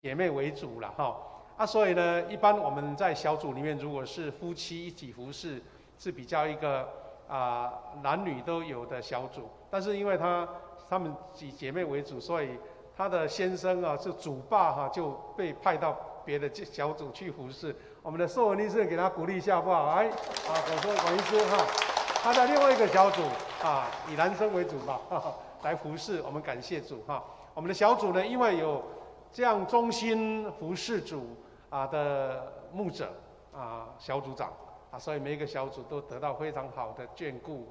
姐妹为主了哈。所以呢，一般我们在小组里面，如果是夫妻一起服侍，是比较一个男女都有的小组。但是因为他们以姐妹为主，所以他的先生啊，是主爸哈，就被派到别的小组去服侍。我们的寿文医师给他鼓励一下好不好？来，我说王医师哈，他在另外一个小组以男生为主吧，来服侍。我们感谢主哈。我们的小组呢，因为有这样忠心服侍主的牧者小组长所以每一个小组都得到非常好的眷顾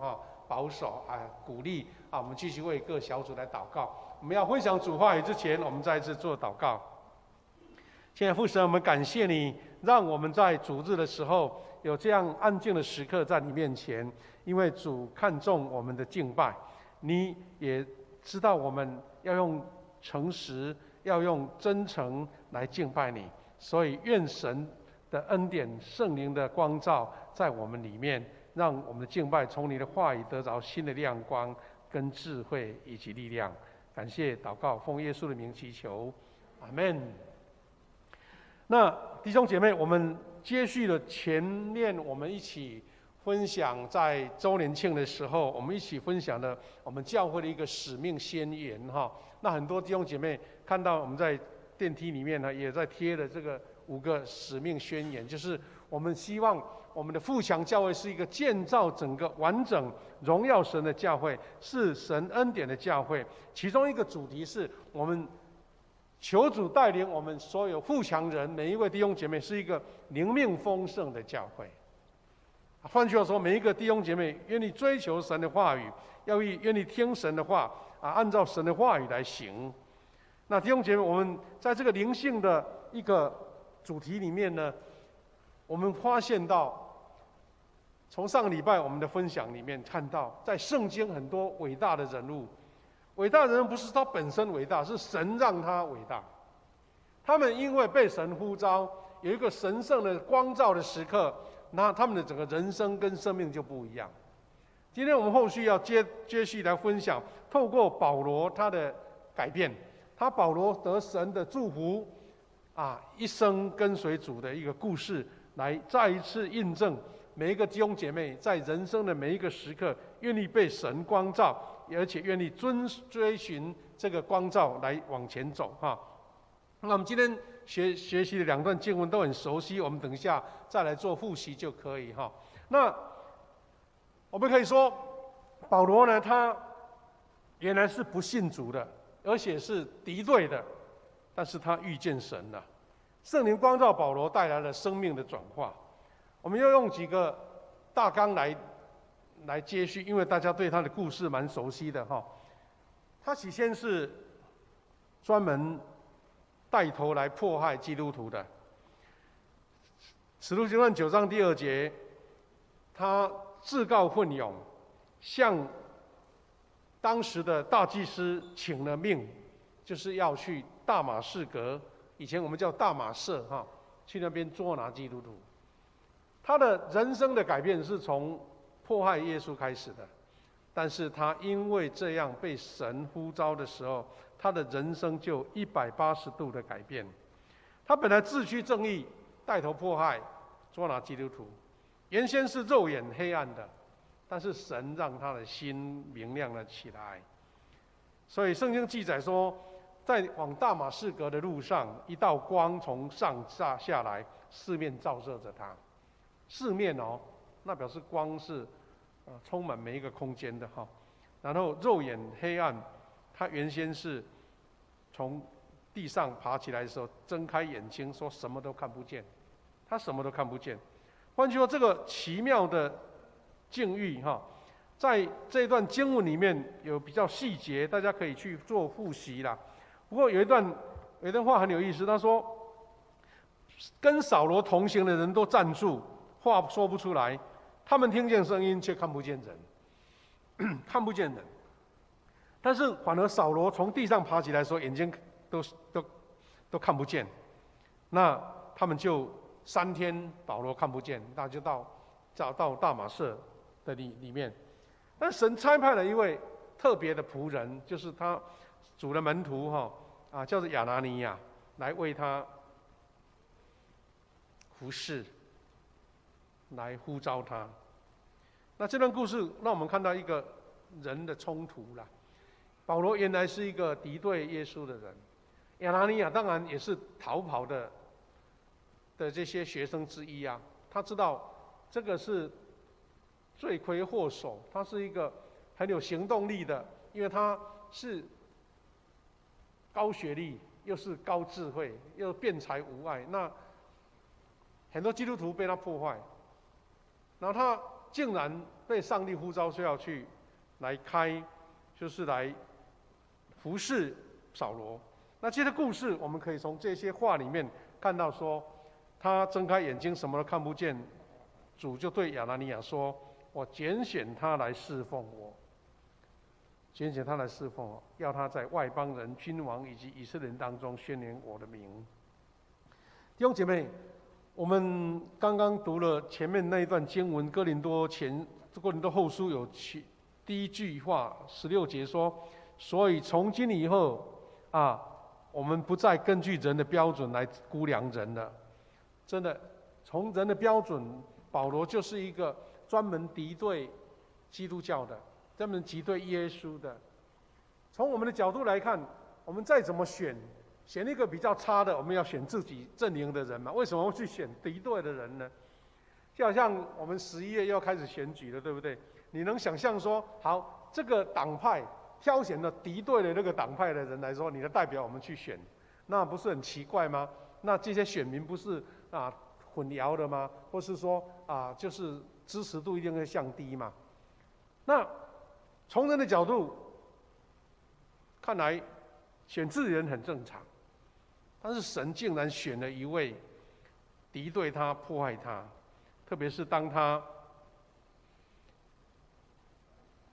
保守鼓励我们继续为各小组来祷告。我们要分享主话语之前，我们再一次做祷告。亲爱的父神，我们感谢你，让我们在主日的时候有这样安静的时刻在你面前，因为主看重我们的敬拜，你也知道我们要用诚实，要用真诚来敬拜你，所以愿神的恩典、圣灵的光照在我们里面，让我们的敬拜从你的话语得着新的亮光、跟智慧以及力量。感谢祷告，奉耶稣的名祈求，阿们。那弟兄姐妹，我们接续了前面我们一起分享在周年庆的时候，我们一起分享了我们教会的一个使命宣言哈。那很多弟兄姐妹看到我们在电梯里面呢，也在贴了这个5个使命宣言，就是我们希望我们的富强教会是一个建造整个完整荣耀神的教会，是神恩典的教会。其中一个主题是我们求主带领我们所有富强人，每一位弟兄姐妹是一个灵命丰盛的教会。换句话说，每一个弟兄姐妹愿意追求神的话语，愿意听神的话按照神的话语来行。那弟兄姐妹，我们在这个灵性的一个主题里面呢，我们发现到，从上个礼拜我们的分享里面看到，在圣经很多伟大的人物，伟大的人不是他本身伟大，是神让他伟大。他们因为被神呼召，有一个神圣的光照的时刻，那他们的整个人生跟生命就不一样。今天我们后续要接续来分享，透过保罗他的改变，保罗得神的祝福一生跟随主的一个故事，来再一次印证每一个弟兄姐妹在人生的每一个时刻，愿意被神光照，而且愿意追寻这个光照来往前走那我们今天学习的2段经文都很熟悉，我们等一下再来做复习就可以那我们可以说，保罗呢，他原来是不信主的，而且是敌对的，但是他遇见神了，圣灵光照保罗，带来了生命的转化。我们要用几个大纲来接续，因为大家对他的故事蛮熟悉的他起先是专门带头来迫害基督徒的。使徒行传9章第2节，他自告奋勇，向当时的大祭司请了命，就是要去大马士革，以前我们叫大马色去那边捉拿基督徒。他的人生的改变是从迫害耶稣开始的，但是他因为这样被神呼召的时候，他的人生就180度的改变。他本来自诩正义，带头迫害捉拿基督徒，原先是肉眼黑暗的，但是神让他的心明亮了起来。所以圣经记载说，在往大马士革的路上，一道光从上下来，四面照射着他。四面那表示光是充满每一个空间的然后肉眼黑暗，他原先是从地上爬起来的时候，睁开眼睛说什么都看不见，他什么都看不见。换句话说，这个奇妙的境遇在这段经文里面有比较细节，大家可以去做复习啦。不过有一段话很有意思，他说，跟扫罗同行的人都站住，话说不出来，他们听见声音却看不见人，看不见人。但是反而扫罗从地上爬起来的时候，眼睛都看不见。那他们就3天，保罗看不见，那就找到大马色的里面。但神差派了一位特别的仆人，就是他主的门徒叫做亚拿尼亚。来为他服侍，来呼召他。那这段故事让我们看到一个人的冲突啦。保罗原来是一个敌对耶稣的人，亚拿尼亚当然也是逃跑的这些学生之一啊。他知道这个是罪魁祸首，他是一个很有行动力的，因为他是高学历，又是高智慧，又辩才无碍。那很多基督徒被他破坏，然后他竟然被上帝呼召，说要去来就是来服侍扫罗。那这些故事，我们可以从这些话里面看到说，他睁开眼睛什么都看不见，主就对亚拿尼亚说：“我拣选他来侍奉我，拣选他来侍奉我，要他在外邦人、君王以及以色列人当中宣扬我的名。”弟兄姐妹，我们刚刚读了前面那一段经文，哥林多后书有第一句话16节说：“所以从今以后啊，我们不再根据人的标准来估量人了。”真的，从人的标准，保罗就是一个专门敌对基督教的，专门敌对耶稣的。从我们的角度来看，我们再怎么选一个比较差的，我们要选自己阵营的人嘛？为什么会去选敌对的人呢？就好像我们11月又要开始选举了，对不对？你能想象说，好，这个党派挑选了敌对的那个党派的人来说，你的代表我们去选，那不是很奇怪吗？那这些选民不是混淆的吗？或是说就是支持度一定会降低嘛？那从人的角度看来，选自己人很正常，但是神竟然选了一位敌对他、迫害他，特别是当他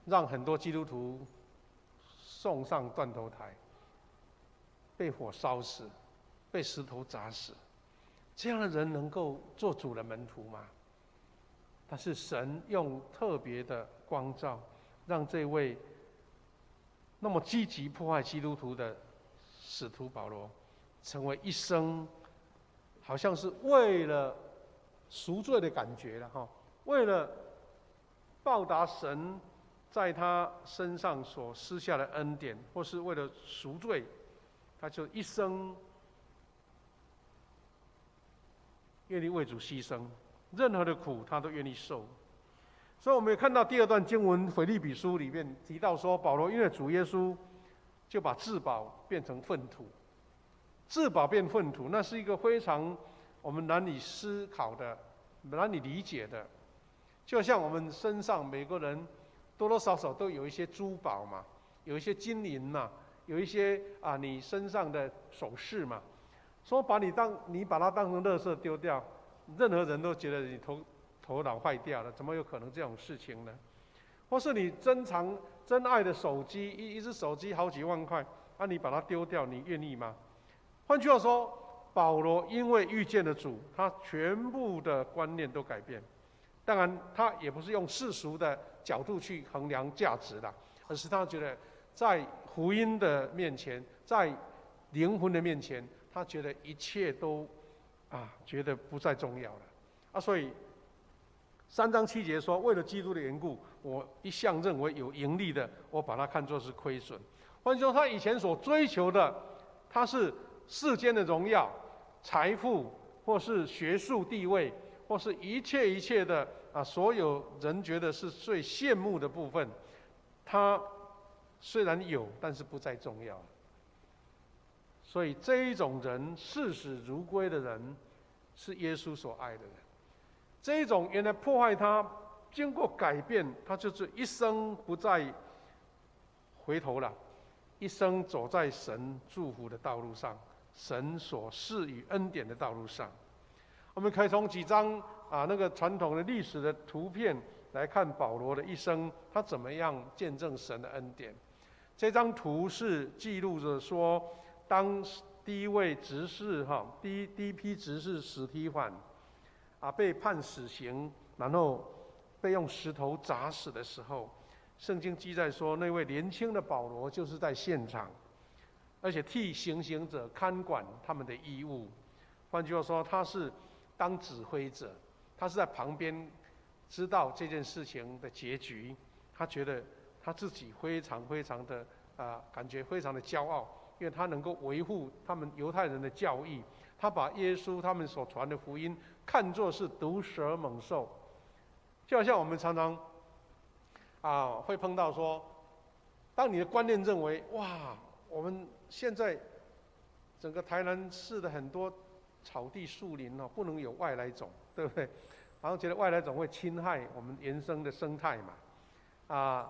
让很多基督徒送上断头台，被火烧死，被石头砸死，这样的人能够做主的门徒吗？但是神用特别的光照，让这位那么积极迫害基督徒的使徒保罗，成为一生好像是为了赎罪的感觉了哈，为了报答神在他身上所施下的恩典，或是为了赎罪，他就一生愿意为主牺牲，任何的苦他都愿意受。所以我们也看到第2段经文腓立比书里面提到说，保罗因为主耶稣就把至宝变成粪土，至宝变粪土，那是一个非常我们难以思考的、难以理解的。就像我们身上每个人多多少少都有一些珠宝嘛，有一些金银嘛，有一些你身上的首饰嘛，说你把它当成垃圾丢掉，任何人都觉得你头脑坏掉了，怎么有可能这种事情呢？或是你珍爱的手机，一只手机好几万块，你把它丢掉，你愿意吗？换句话说，保罗因为遇见了主，他全部的观念都改变。当然，他也不是用世俗的角度去衡量价值的，而是他觉得在福音的面前，在灵魂的面前，他觉得一切都觉得不再重要了所以3章7节说，为了基督的缘故，我一向认为有盈利的，我把它看作是亏损。换句话说，他以前所追求的，他是世间的荣耀、财富，或是学术地位，或是一切的所有人觉得是最羡慕的部分，他虽然有，但是不再重要了。所以这一种人视死如归的人，是耶稣所爱的人。这一种原来迫害他，经过改变，他就是一生不再回头了，一生走在神祝福的道路上，神所赐予恩典的道路上。我们可以从几张那个传统的历史的图片来看保罗的一生，他怎么样见证神的恩典。这张图是记录着说，当第一位执事第一批执事史提反被判死刑，然后被用石头砸死的时候，圣经记载说，那位年轻的保罗就是在现场。而且替行刑者看管他们的衣物。换句话说，他是当指挥者，他是在旁边知道这件事情的结局，他觉得他自己非常的感觉非常的骄傲，因为他能够维护他们犹太人的教义，他把耶稣他们所传的福音看作是毒蛇猛兽。就好像我们常常会碰到说，当你的观念认为哇，我们现在整个台南市的很多草地树林不能有外来种，对不对？然后觉得外来种会侵害我们原生的生态嘛。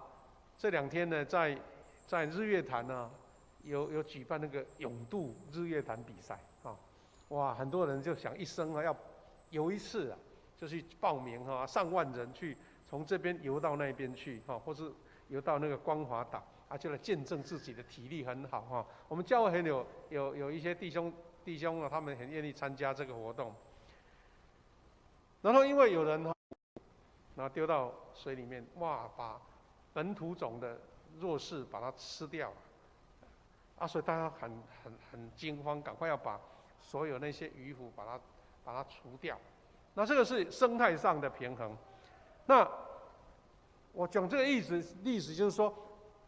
这2天呢，在日月潭呢，有举办那个泳渡日月潭比赛哇，很多人就想一生要游一次就去报名上万人去从这边游到那边去或是游到那个光华岛就来见证自己的体力很好我们教会很有一些弟兄他们很愿意参加这个活动。然后因为有人然后丢到水里面，哇，把本土种的弱势把它吃掉了所以大家很惊慌，赶快要把所有那些渔夫把它除掉。那这个是生态上的平衡。那我讲这个历史就是说，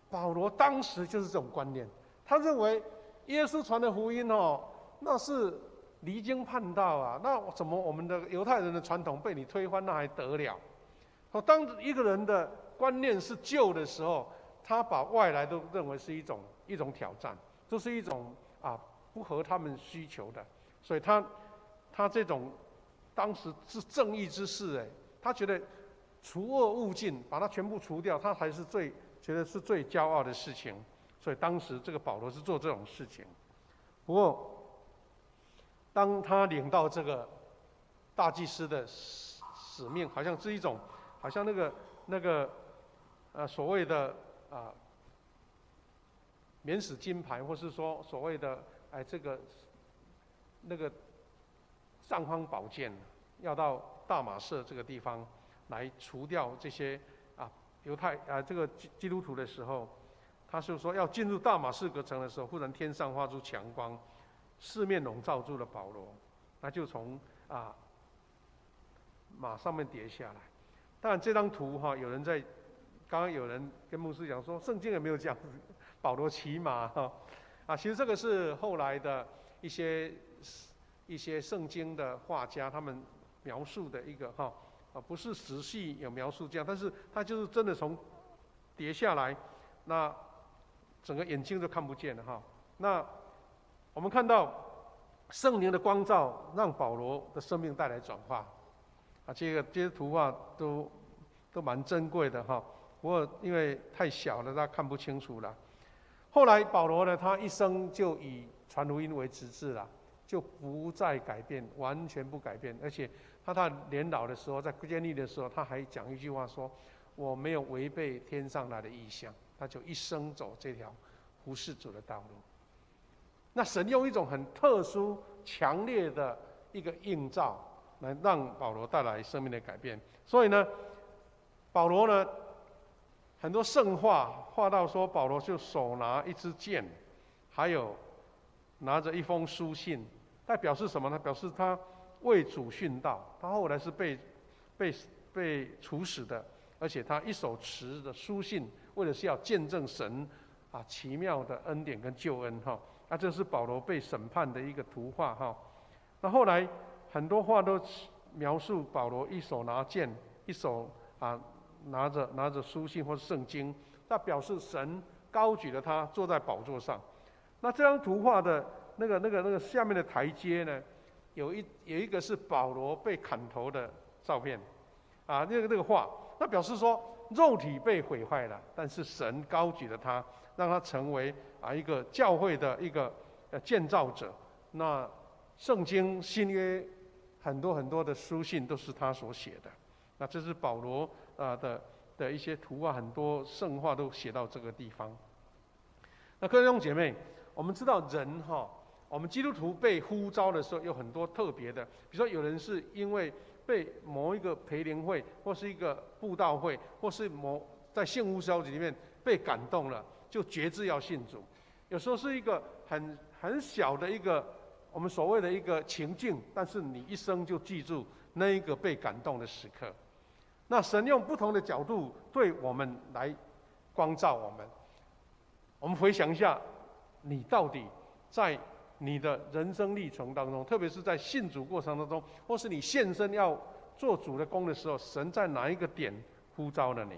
保罗当时就是这种观念，他认为耶稣传的福音那是离经叛道那怎么我们的犹太人的传统被你推翻，那还得了？当一个人的观念是旧的时候，他把外来都认为是一种挑战，这是一种不合他们需求的，所以他这种当时是正义之士他觉得除恶务尽，把它全部除掉，他才是觉得是最骄傲的事情。所以当时这个保罗是做这种事情。不过当他领到这个大祭司的使命，好像是一种，好像那个所谓的免死金牌，或是说所谓的那个尚方宝剑，要到大马色这个地方来除掉这些犹太这个基督徒的时候，他就说要进入大马士革城的时候，忽然天上发出强光，四面笼罩住了保罗，他就从马上面跌下来。当然这张图刚刚有人跟牧师讲说，圣经也没有讲保罗骑马其实这个是后来的一些圣经的画家他们描述的一个不是仔细有描述这样，但是他就是真的从跌下来，那整个眼睛都看不见了那我们看到圣灵的光照让保罗的生命带来转化这些图画都蛮珍贵的不过因为太小了，他看不清楚了。后来保罗呢，他一生就以传福音为职志了，就不再改变，完全不改变。而且他年老的时候，在监狱的时候，他还讲一句话说：“我没有违背天上来的意象。”他就一生走这条服侍主的道路。那神用一种很特殊、强烈的一个映照，来让保罗带来生命的改变。所以呢，保罗呢，很多圣画到说，保罗就手拿一支剑，还有拿着一封书信，代表是什么呢？表示他为主殉道，他后来是被处死的，而且他一手持的书信，为的是要见证神奇妙的恩典跟救恩这是保罗被审判的一个图画那后来很多画都描述保罗一手拿剑，一手拿着书信或是圣经，那表示神高举了他坐在宝座上。那这张图画的那个下面的台阶呢，有一个是保罗被砍头的照片那个画，那表示说肉体被毁坏了，但是神高举了他，让他成为一个教会的一个建造者。那圣经新约很多的书信都是他所写的。那这是保罗的一些图画，很多圣话都写到这个地方。那各位弟兄姐妹，我们知道人我们基督徒被呼召的时候有很多特别的，比如说有人是因为被某一个培灵会或是一个布道会或是在信物小组里面被感动了，就决志要信主。有时候是一个很小的一个我们所谓的一个情境，但是你一生就记住那一个被感动的时刻。那神用不同的角度对我们来光照我们。我们回想一下，你到底在你的人生历程当中，特别是在信主过程当中，或是你献身要做主的工的时候，神在哪一个点呼召了你？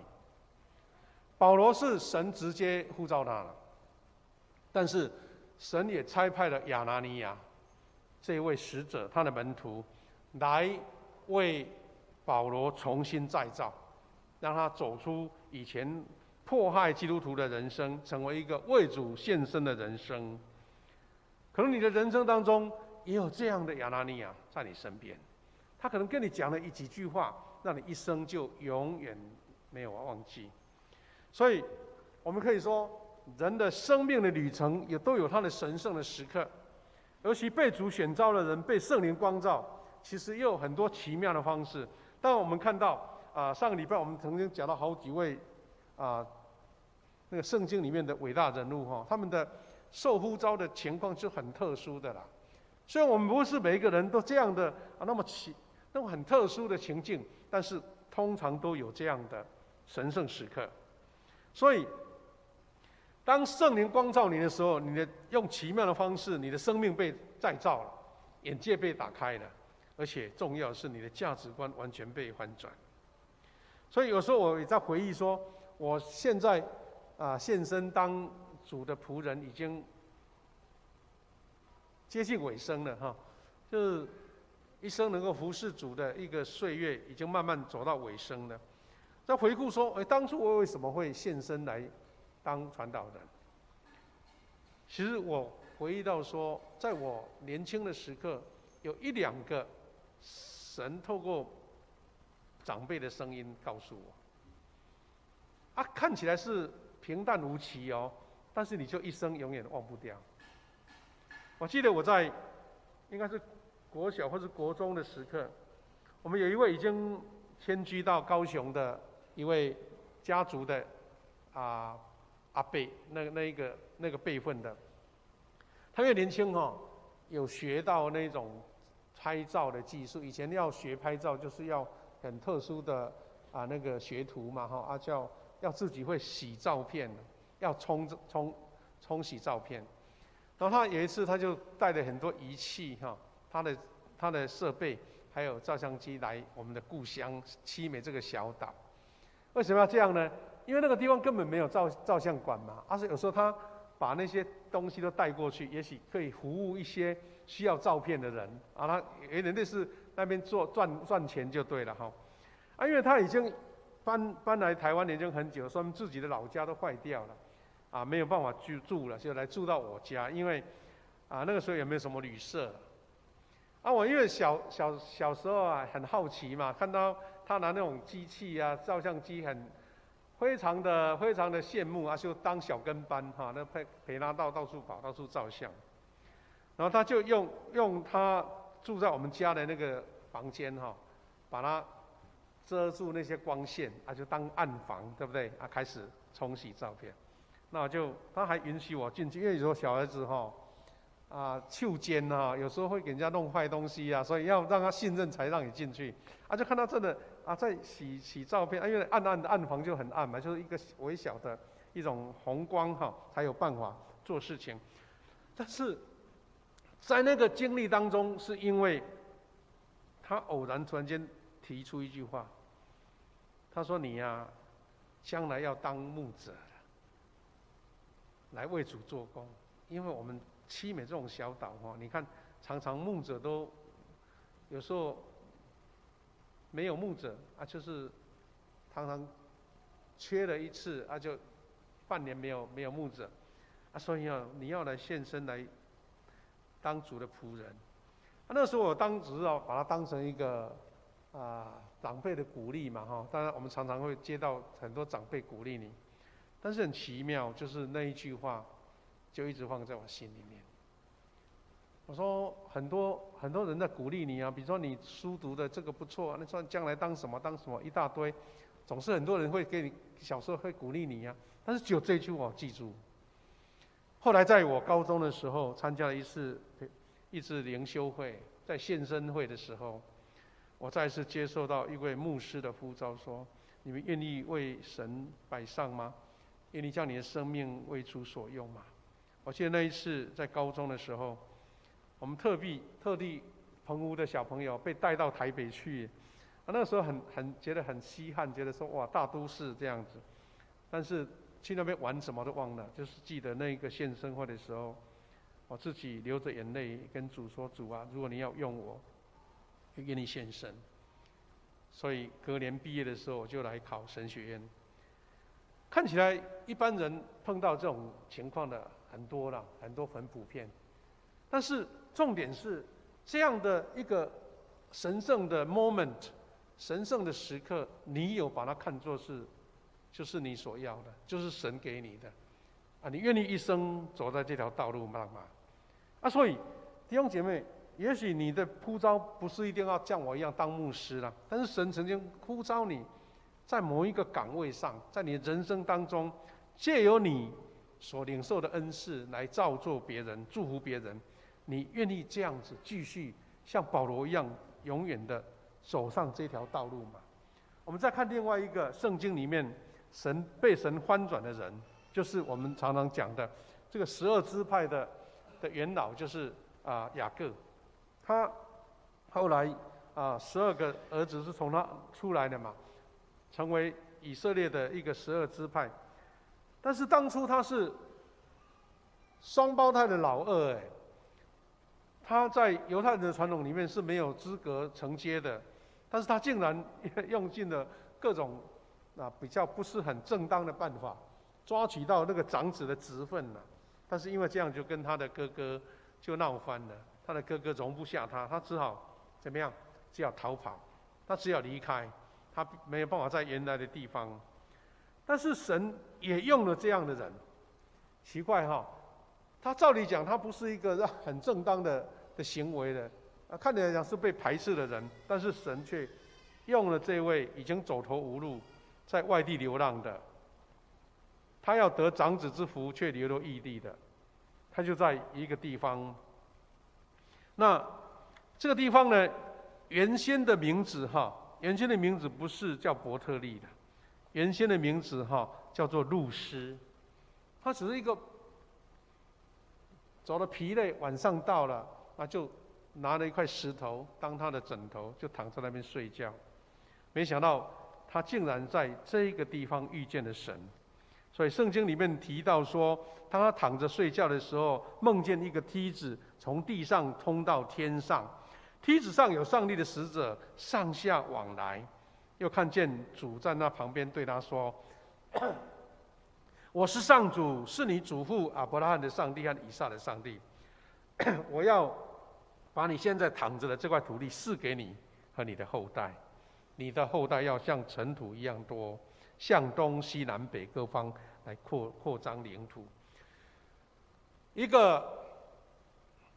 保罗是神直接呼召他了，但是神也差派了亚拿尼亚这位使者，他的门徒，来为保罗重新再造，让他走出以前迫害基督徒的人生，成为一个为主献身的人生。可能你的人生当中也有这样的亚拿尼亚在你身边，他可能跟你讲了几句话，让你一生就永远没有忘记。所以我们可以说，人的生命的旅程也都有他的神圣的时刻，尤其被主选召的人，被圣灵光照，其实也有很多奇妙的方式。当我们看到上个礼拜我们曾经讲到好几位那个圣经里面的伟大人物他们的受呼召的情况是很特殊的啦。虽然我们不是每一个人都这样的那么很特殊的情境，但是通常都有这样的神圣时刻。所以，当圣灵光照你的时候，你用奇妙的方式，你的生命被再造了，眼界被打开了，而且重要的是你的价值观完全被翻转。所以有时候我也在回忆说，我现在献身当主的仆人，已经接近尾声了就是一生能够服侍主的一个岁月，已经慢慢走到尾声了。在回顾说，当初我为什么会献身来当传道人？其实我回忆到说，在我年轻的时刻，有1、2个神透过长辈的声音告诉我，看起来是平淡无奇但是你就一生永远忘不掉。我记得我在应该是国小或是国中的时刻，我们有一位已经迁居到高雄的一位家族的阿伯，那个辈分的，他因为年轻有学到那种拍照的技术。以前要学拍照，就是要很特殊的那个学徒嘛要自己会洗照片，要冲洗照片。然后他有一次，他就带了很多仪器他的设备还有照相机来我们的故乡七美这个小岛。为什么要这样呢？因为那个地方根本没有照相馆嘛，所以有时候他把那些东西都带过去，也许可以服务一些需要照片的人他有点类似那边赚钱就对了因为他已经搬来台湾已经很久，所以他们自己的老家都坏掉了没有办法住了，就来住到我家。因为那个时候也没有什么旅社我因为小时候很好奇嘛，看到他拿那种机器照相机非常的羡慕就当小跟班那陪他到处跑，到处照相。然后他就用他住在我们家的那个房间把它遮住那些光线就当暗房，对不对开始冲洗照片。那他还允许我进去，因为有时候小孩子嗅奸有时候会给人家弄坏东西所以要让他信任才让你进去就看到真的在洗照片因为暗的暗房就很暗嘛，就是一个微小的一种红光才有办法做事情。但是在那个经历当中，是因为他偶然突然间提出一句话，他说你将来要当牧者来为主做工。因为我们七美这种小岛你看常常牧者都有时候没有牧者就是常常缺了一次就半年没有牧者所以你要来献身来当主的仆人那时候我当时把它当成一个长辈的鼓励嘛当然我们常常会接到很多长辈鼓励你，但是很奇妙，就是那一句话就一直放在我心里面。我说很多人在鼓励你比如说你书读的这个不错那说将来当什么一大堆，总是很多人会给你小时候会鼓励你但是只有这一句我记住，后来在我高中的时候，参加了一次灵修会，在献身会的时候，我再次接受到一位牧师的呼召，说：“你们愿意为神摆上吗？愿意将你的生命为主所用吗？”我记得那一次在高中的时候，我们特地澎湖的小朋友被带到台北去，那个时候觉得很稀罕，觉得说哇大都市这样子，但是去那边玩什么都忘了，就是记得那个献身会的时候，我自己流着眼泪跟主说：“主啊，如果你要用我，就愿意献身。”所以隔年毕业的时候，我就来考神学院。看起来一般人碰到这种情况的很多了，很多很普遍。但是重点是这样的一个神圣的 moment， 神圣的时刻，你有把它看作是，就是你所要的，就是神给你的，啊，你愿意一生走在这条道路上吗？啊，所以弟兄姐妹，也许你的呼召不是一定要像我一样当牧师啦，但是神曾经呼召你，在某一个岗位上，在你的人生当中，借由你所领受的恩赐来造就别人、祝福别人，你愿意这样子继续像保罗一样，永远的走上这条道路吗？我们再看另外一个圣经里面，被神翻转的人，就是我们常常讲的这个12支派的元老，就是雅各。他后来12个儿子是从他出来的嘛，成为以色列的一个12支派。但是当初他是双胞胎的老二，他在犹太人的传统里面是没有资格承接的，但是他竟然用尽了各种比较不是很正当的办法，抓取到那个长子的职分了。但是因为这样，就跟他的哥哥就闹翻了，他的哥哥容不下他，他只好怎么样？只好逃跑，他只好离开，他没有办法在原来的地方。但是神也用了这样的人，奇怪哈，他照理讲他不是一个很正当的行为的，看起来讲是被排斥的人，但是神却用了这位已经走投无路，在外地流浪的，他要得长子之福却流落异地的，他就在一个地方。那这个地方呢，原先的名字不是叫伯特利的，原先的名字叫做路斯。他只是一个走了疲累，晚上到了，就拿了一块石头当他的枕头，就躺在那边睡觉。没想到他竟然在这个地方遇见了神。所以圣经里面提到说，当他躺着睡觉的时候，梦见一个梯子从地上通到天上，梯子上有上帝的使者上下往来，又看见主在那旁边对他说：“我是上主，是你祖父亚伯拉罕的上帝和以撒的上帝。我要把你现在躺着的这块土地赐给你和你的后代，你的后代要像尘土一样多，向东西南北各方来扩张领土。”一个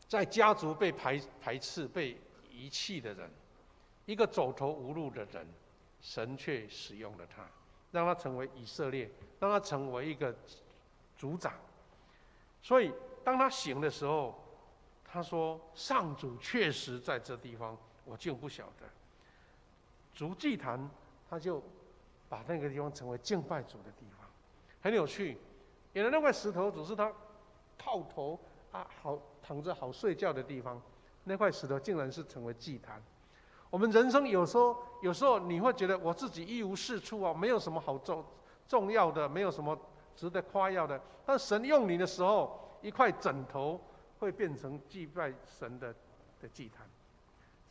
在家族被排斥、被遗弃的人，一个走投无路的人，神却使用了他，让他成为以色列，让他成为一个族长。所以当他醒的时候，他说：“上主确实在这地方，我竟不晓得。”主祭坛，他就把那个地方成为敬拜主的地方，很有趣。原来那块石头只是他靠头好躺着好睡觉的地方，那块石头竟然是成为祭坛。我们人生有时候你会觉得我自己一无是处啊，没有什么好重要的，没有什么值得夸耀的。但神用你的时候，一块枕头会变成祭拜神的祭坛。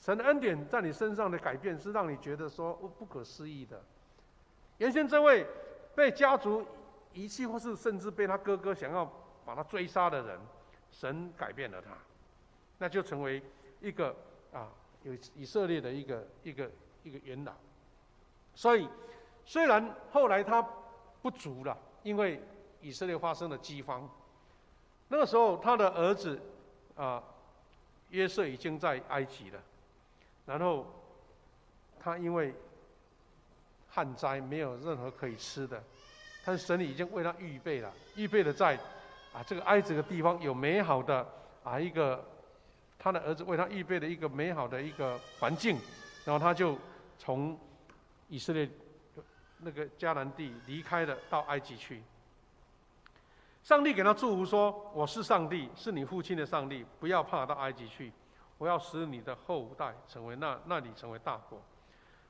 神的恩典在你身上的改变，是让你觉得说不可思议的。原先这位被家族遗弃，或是甚至被他哥哥想要把他追杀的人，神改变了他，那就成为一个有以色列的一个元老。所以虽然后来他不足了，因为以色列发生了饥荒，那个时候他的儿子约瑟已经在埃及了，然后他因为旱灾没有任何可以吃的，但是神已经为他预备了在这个埃及的地方有美好的一个他的儿子为他预备的一个美好的一个环境，然后他就从以色列那个迦南地离开了，到埃及去。上帝给他祝福说：“我是上帝，是你父亲的上帝，不要怕到埃及去，我要使你的后代成为那里成为大国。”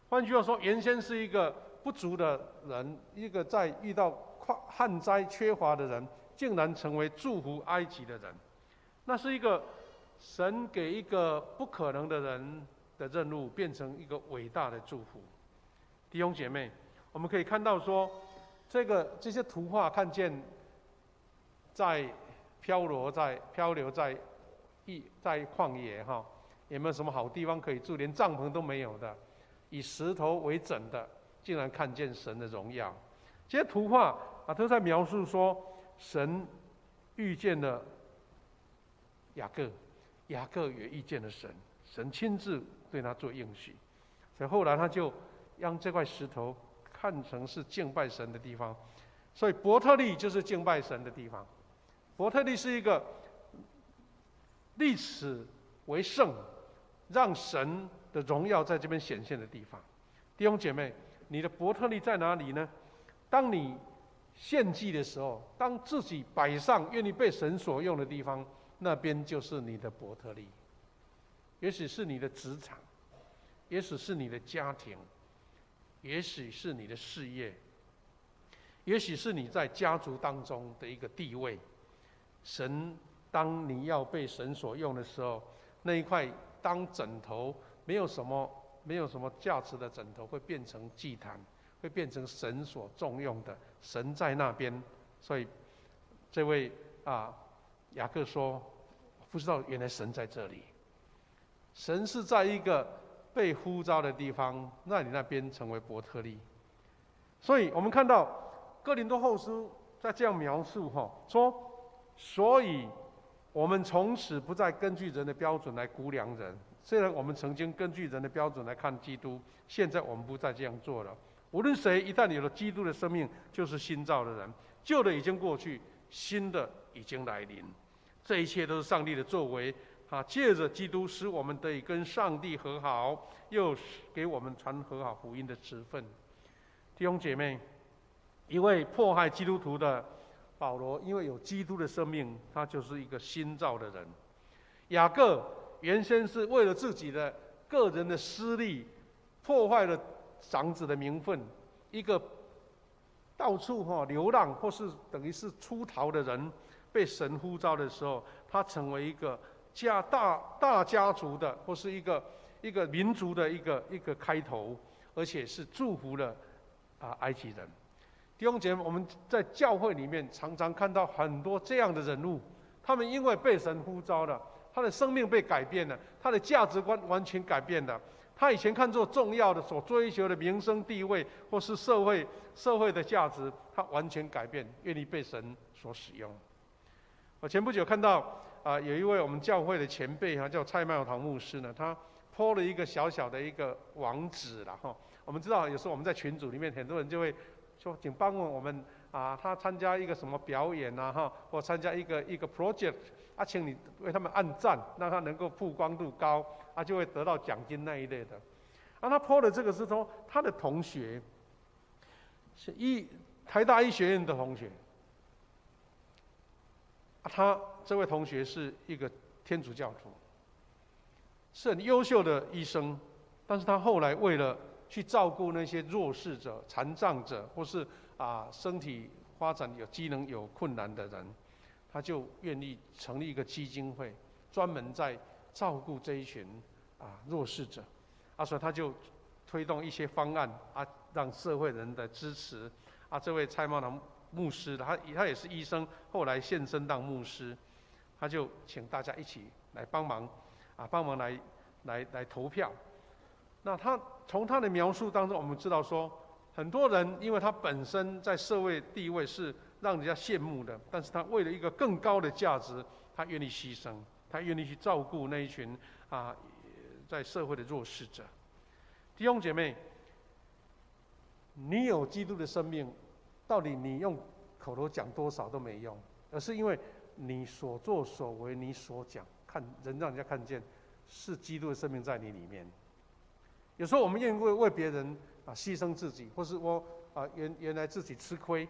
换句话说，原先是一个不足的人，一个在遇到旱灾缺乏的人，竟然成为祝福埃及的人。那是一个神给一个不可能的人的任务，变成一个伟大的祝福。弟兄姐妹，我们可以看到说，这些图画看见在漂流在旷野哈，有没有什么好地方可以住？连帐篷都没有的，以石头为枕的，竟然看见神的荣耀。这些图画都在描述说，神遇见了雅各，雅各也遇见了神，神亲自对他做应许，所以后来他就让这块石头看成是敬拜神的地方。所以伯特利就是敬拜神的地方。伯特利是一个立此为圣，让神的荣耀在这边显现的地方。弟兄姐妹，你的伯特利在哪里呢？当你献祭的时候，当自己摆上愿意被神所用的地方，那边就是你的伯特利。也许是你的职场，也许是你的家庭，也许是你的事业，也许是你在家族当中的一个地位。神，当你要被神所用的时候，那一块当枕头没有什么价值的枕头，会变成祭坛，会变成神所重用的。神在那边，所以这位雅各说：“不知道原来神在这里。神是在一个被呼召的地方，那你那边成为伯特利。”所以我们看到哥林多后书在这样描述说。所以，我们从此不再根据人的标准来估量人。虽然我们曾经根据人的标准来看基督，现在我们不再这样做了。无论谁一旦有了基督的生命，就是新造的人，旧的已经过去，新的已经来临。这一切都是上帝的作为，借着基督使我们得以跟上帝和好，又给我们传和好福音的职分。弟兄姐妹，一位迫害基督徒的保罗，因为有基督的生命，他就是一个新造的人。雅各原先是为了自己的个人的私利，破坏了长子的名分，一个到处流浪或是等于是出逃的人，被神呼召的时候，他成为一个大家族的，或是一个民族的一个开头，而且是祝福了埃及人。弟兄姐妹，我们在教会里面常常看到很多这样的人物，他们因为被神呼召了，他的生命被改变了，他的价值观完全改变了。他以前看作重要的、所追求的名声地位，或是社会的价值，他完全改变，愿意被神所使用。我前不久看到有一位我们教会的前辈叫蔡茂堂牧师呢，他po了一个小小的一个网址啦哈。我们知道有时候我们在群组里面，很多人就会说，请帮我们他参加一个什么表演或参加一个 project 请你为他们按赞，让他能够曝光度高就会得到奖金那一类的。他 po 的这个是说他的同学是台大医学院的同学，他这位同学是一个天主教徒，是很优秀的医生，但是他后来为了去照顾那些弱势者、残障者，或是身体发展有机能有困难的人，他就愿意成立一个基金会，专门在照顾这一群弱势者。所以他就推动一些方案让社会人的支持。这位蔡茂堂牧师，他也是医生，后来献身当牧师，他就请大家一起来帮忙，来投票。那从他的描述当中，我们知道说，很多人因为他本身在社会地位是让人家羡慕的，但是他为了一个更高的价值，他愿意牺牲，他愿意去照顾那一群在社会的弱势者。弟兄姐妹，你有基督的生命，到底你用口头讲多少都没用，而是因为你所作所为、你所讲，让人家看见是基督的生命在你里面。有时候我们愿意为别人牺牲自己，或是原来自己吃亏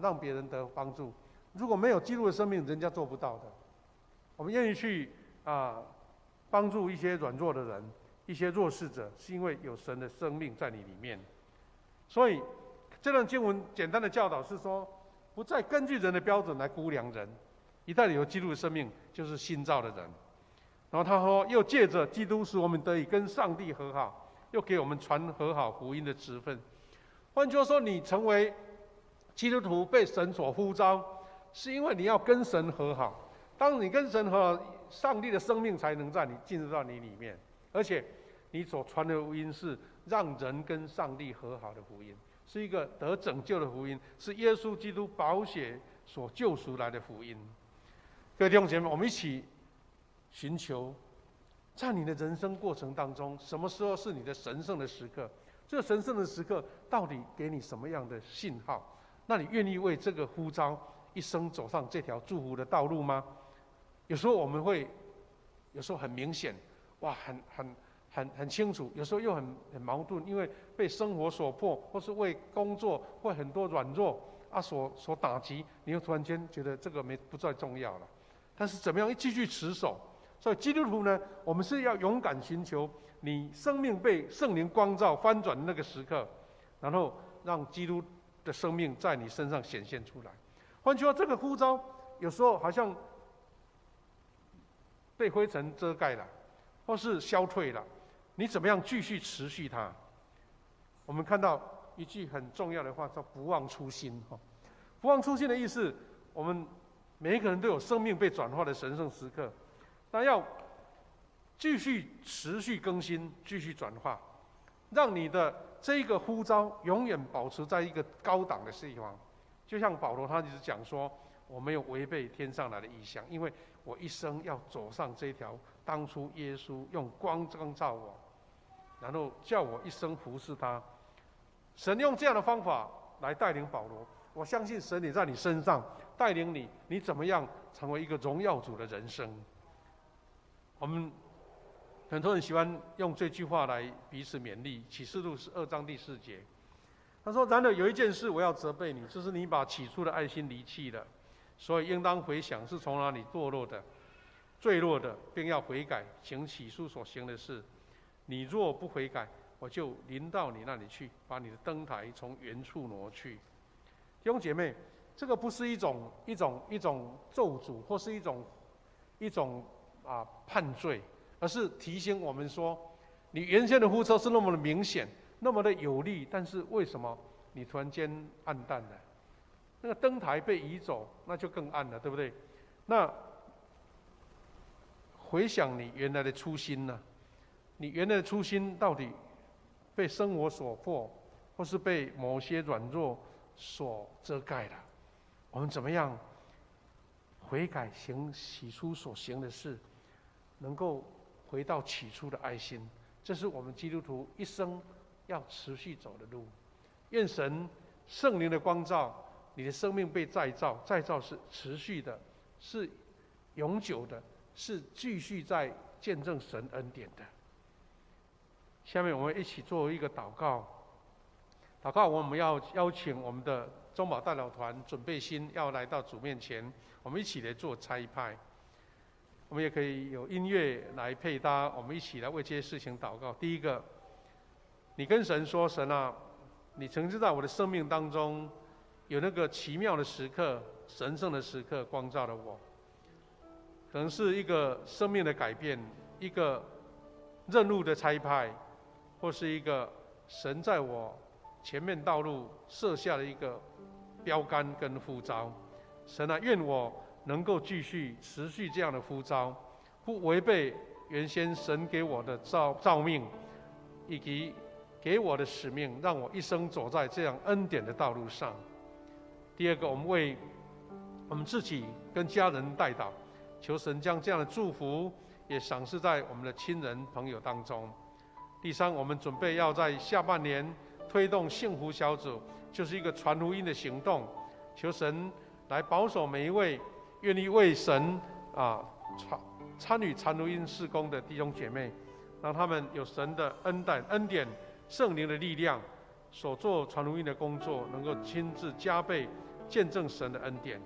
让别人得帮助。如果没有基督的生命，人家做不到的。我们愿意去帮助一些软弱的人、一些弱势者，是因为有神的生命在你里面。所以这段经文简单的教导是说，不再根据人的标准来估量人，一旦有基督的生命，就是新造的人。然后他说，又借着基督使我们得以跟上帝和好，又给我们传和好福音的职分。换句话说，你成为基督徒被神所呼召，是因为你要跟神和好。当你跟神和好，上帝的生命才能进入到你里面，而且你所传的福音是让人跟上帝和好的福音，是一个得拯救的福音，是耶稣基督宝血所救赎来的福音。各位弟兄姐妹，我们一起寻求，在你的人生过程当中，什么时候是你的神圣的时刻？这个神圣的时刻到底给你什么样的信号？那你愿意为这个呼召一生走上这条祝福的道路吗？有时候我们会，有时候很明显，哇，很清楚；有时候又很矛盾，因为被生活所迫，或是为工作或很多软弱所打击，你又突然间觉得这个不再重要了。但是怎么样继续持守？所以基督徒呢，我们是要勇敢寻求你生命被圣灵光照翻转的那个时刻，然后让基督的生命在你身上显现出来。换句话说，这个呼召有时候好像被灰尘遮盖了，或是消退了，你怎么样继续持续它？我们看到一句很重要的话，叫"不忘初心"。不忘初心的意思，我们每一个人都有生命被转化的神圣时刻，但要继续持续更新，继续转化，让你的这一个呼召永远保持在一个高档的地方。就像保罗他就是讲说，我没有违背天上来的意向，因为我一生要走上这条当初耶稣用光照我，然后叫我一生服侍他。神用这样的方法来带领保罗，我相信神也在你身上带领你，你怎么样成为一个荣耀主的人生？我们很多人喜欢用这句话来彼此勉励。启示录2章第4节，他说："然而有一件事我要责备你，就是你把起初的爱心离弃了，所以应当回想是从哪里坠落的，并要悔改，行起初所行的事。你若不悔改，我就临到你那里去，把你的灯台从原处挪去。"弟兄姐妹，这个不是一种咒诅，或是一种判罪，而是提醒我们说，你原先的呼召是那么的明显，那么的有力，但是为什么你突然间暗淡了？那个灯台被移走，那就更暗了，对不对？那回想你原来的初心呢？你原来的初心到底被生活所迫，或是被某些软弱所遮盖了？我们怎么样悔改，行起初所行的事，能够回到起初的爱心？这是我们基督徒一生要持续走的路。愿神圣灵的光照，你的生命被再造，再造是持续的，是永久的，是继续在见证神恩典的。下面我们一起做一个祷告。祷告，我们要邀请我们的中保代表团准备心，要来到主面前，我们一起来做差派。我们也可以有音乐来配搭，我们一起来为这些事情祷告。第一个，你跟神说：神啊，你曾经在我的生命当中有那个奇妙的时刻、神圣的时刻光照了我，可能是一个生命的改变，一个任务的差派，或是一个神在我前面道路设下的一个标杆跟呼召。神啊，愿我能够继续持续这样的呼召，不违背原先神给我的召命，以及给我的使命，让我一生走在这样恩典的道路上。第二个，我们为我们自己跟家人代祷，求神将这样的祝福也赏赐在我们的亲人朋友当中。第三，我们准备要在下半年推动幸福小组，就是一个传福音的行动，求神来保守每一位愿意为神参与传福音事工的弟兄姐妹，让他们有神的恩典、圣灵的力量，所做传福音的工作能够亲自加倍见证神的恩典。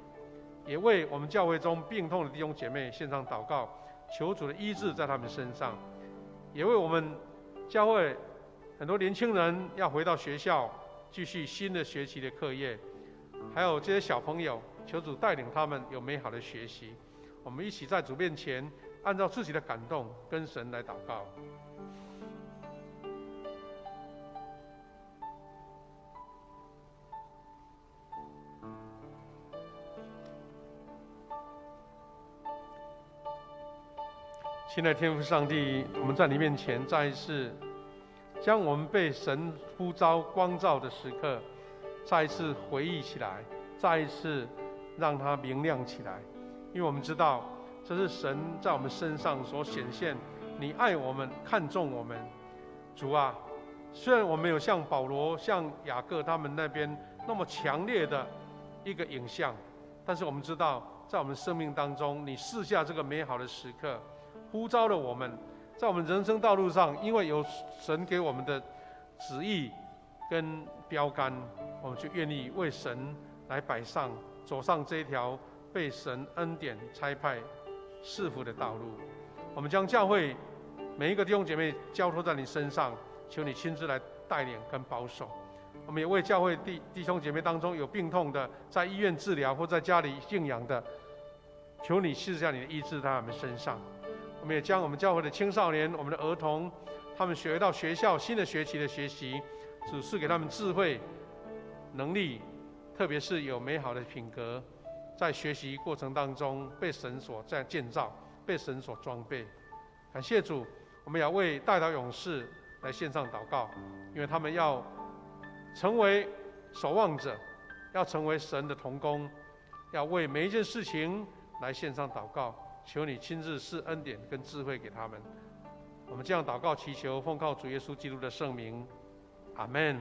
也为我们教会中病痛的弟兄姐妹献上祷告，求主的医治在他们身上。也为我们教会很多年轻人要回到学校继续新的学期的课业，还有这些小朋友，求主带领他们有美好的学习。我们一起在主面前按照自己的感动跟神来祷告。亲爱的天父上帝，我们在你面前再一次将我们被神呼召光照的时刻再一次回忆起来，再一次让它明亮起来。因为我们知道这是神在我们身上所显现，你爱我们，看重我们。主啊，虽然我们有像保罗、像雅各他们那边那么强烈的一个影像，但是我们知道在我们生命当中，你赐下这个美好的时刻，呼召了我们，在我们人生道路上，因为有神给我们的旨意跟标杆，我们就愿意为神来走上这一条被神恩典差派赐福的道路。我们将教会每一个弟兄姐妹交托在你身上，求你亲自来带领跟保守。我们也为教会弟兄姐妹当中有病痛的，在医院治疗或在家里静养的，求你赐下你的医治在他们身上。我们也将我们教会的青少年、我们的儿童，他们学到学校新的学期的学习，主赐给他们智慧、能力，特别是有美好的品格，在学习过程当中被神所建造，被神所装备。感谢主，我们要为代祷勇士来献上祷告，因为他们要成为守望者，要成为神的同工，要为每一件事情来献上祷告。求你亲自赐恩典跟智慧给他们。我们这样祷告祈求，奉靠主耶稣基督的圣名，阿们。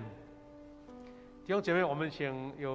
弟兄姐妹，我们请有